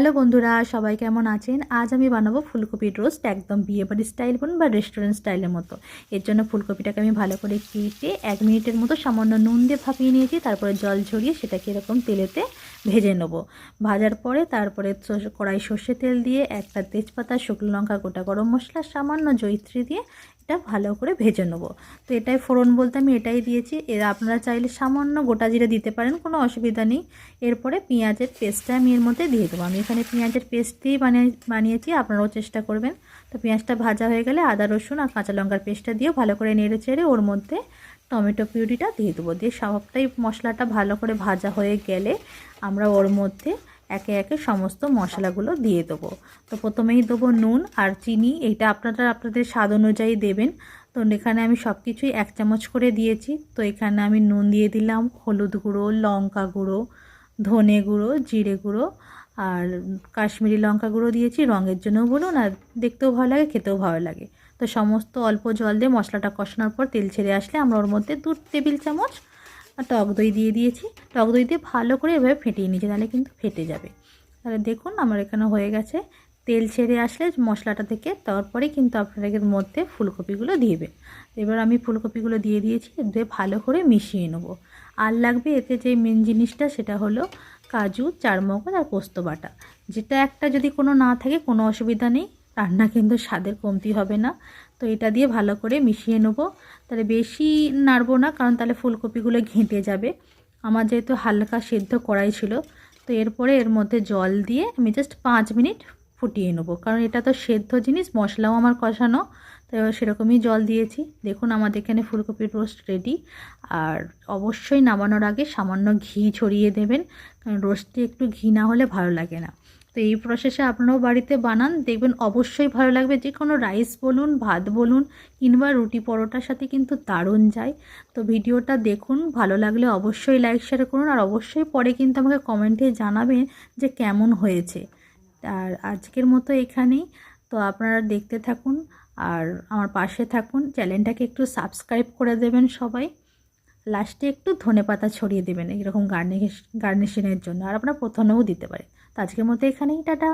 Hello বন্ধুরা, সবাই কেমন আছেন? আজ আমি বানাবো ফুলকপির রোস্ট, একদম বিয়েবাড়ির স্টাইল বলুন বা রেস্টুরেন্ট স্টাইলের মতো। এর জন্য ফুলকপিটাকে আমি ভালো করে কেটে 1 মিনিটের মতো সামান্য নুন দিয়ে ভাপিয়ে নিয়েছি। তারপরে জল ঝরিয়ে সেটাকে এরকম তেলেতে ভেজে নেব। ভাজার পরে তারপরে কড়াই সর্ষে তেল দিয়ে একটা তেজপাতা, শুকনো লঙ্কা, গোটা গরম মশলা, সামান্য জয়িত্রী দিয়ে এটা ভালো করে ভেজে নেব। তো এটাই ফোড়ন বলতে আমি এটাই দিয়েছি। এর আপনারা চাইলে সামান্য গোটা জিরে দিতে পারেন, কোনো অসুবিধা নেই। এরপরে পেঁয়াজের পেস্টটা আমি এর মধ্যে দিয়ে দেবো। আমি এখানে পেঁয়াজের পেস্ট দিয়েই বানিয়েছি, আপনারাও চেষ্টা করবেন। তো পেঁয়াজটা ভাজা হয়ে গেলে আদা রসুন আর কাঁচা লঙ্কার পেস্টটা দিয়েও ভালো করে নেড়ে চেড়ে ওর মধ্যে টমেটো পিউরিটা দিয়ে দেবো। দিয়ে সবটাই মশলাটা ভালো করে ভাজা হয়ে গেলে আমরা ওর মধ্যে একে একে সমস্ত মশলাগুলো দিয়ে দেবো। তো প্রথমেই দেবো নুন আর চিনি, এইটা আপনাদের স্বাদ অনুযায়ী দেবেন। তো এখানে আমি সব কিছুই 1 চামচ করে দিয়েছি। তো এখানে আমি নুন দিয়ে দিলাম, হলুদ গুঁড়ো, লঙ্কা গুঁড়ো, ধনে গুঁড়ো, জিরে গুঁড়ো আর কাশ্মীরি লঙ্কা গুঁড়ো দিয়েছি রঙের জন্য বলুন, আর দেখতেও ভালো লাগে, খেতেও ভালো লাগে। তো সমস্ত অল্প জল দিয়ে মশলাটা কষানোর পর তেল ছেড়ে আসলে আমরা ওর মধ্যে 2 টেবিল চামচ টক দই দিয়ে দিয়েছি। টক দই দিয়ে ভালো করে এভাবে ফেটিয়ে নিয়েছি, তাহলে কিন্তু ফেটে যাবে। তাহলে দেখুন আমার এখানে হয়ে গেছে। তেল ছেড়ে আসলে মশলাটা থেকে তারপরে কিন্তু আপনারা এর মধ্যে ফুলকপিগুলো দিবেন। এবার আমি ফুলকপিগুলো দিয়ে দিয়েছি, দিয়ে ভালো করে মিশিয়ে নেব। আর লাগবে এতে যে মেন জিনিসটা, সেটা হলো কাজু, চারমগজ আর পোস্ত বাটা। যেটা একটা যদি কোনো না থাকে কোনো অসুবিধা নেই, রান্না কিন্তু স্বাদের কমতি হবে না। তো এটা দিয়ে ভালো করে মিশিয়ে নেব। তাহলে বেশি নাড়বো না, কারণ তাহলে ফুলকপিগুলো ঘেঁটে যাবে। আমার যেহেতু হালকা সেদ্ধ করাই ছিল, তো এরপরে এর মধ্যে জল দিয়ে আমি জাস্ট 5 মিনিট ফুটিয়ে নেব, কারণ এটা তো সেদ্ধ জিনিস, মশলাও আমার কষানো। তো এবার সেরকমই জল দিয়েছি। দেখুন আমাদের এখানে ফুলকপির রোস্ট রেডি। আর অবশ্যই নামানোর আগে সামান্য ঘি ছড়িয়ে দেবেন, কারণ রোস্টে একটু ঘি না হলে ভালো লাগে না। তো এই প্রসেসে আপনারাও বাড়িতে বানান, দেখবেন অবশ্যই ভালো লাগবে। যে কোনো রাইস বলুন, ভাত বলুন, কিংবা রুটি পরোটার সাথে কিন্তু দারুণ যায়। তো ভিডিওটা দেখুন, ভালো লাগলে অবশ্যই লাইক শেয়ার করুন, আর অবশ্যই পরে কিন্তু আমাকে কমেন্টে জানাবেন যে কেমন হয়েছে। আর আজকের মতো এখানেই। তো আপনারা দেখতে থাকুন আর আমার পাশে থাকুন। চ্যানেলটাকে একটু সাবস্ক্রাইব করে দেবেন সবাই। লাস্টে একটু ধনেপাতা ছড়িয়ে দেবেন এরকম গার্নিশিংয়ের জন্য, আর আপনারা প্রথমেও দিতে পারেন। তো আজকের মতো এখানেই, টাটা।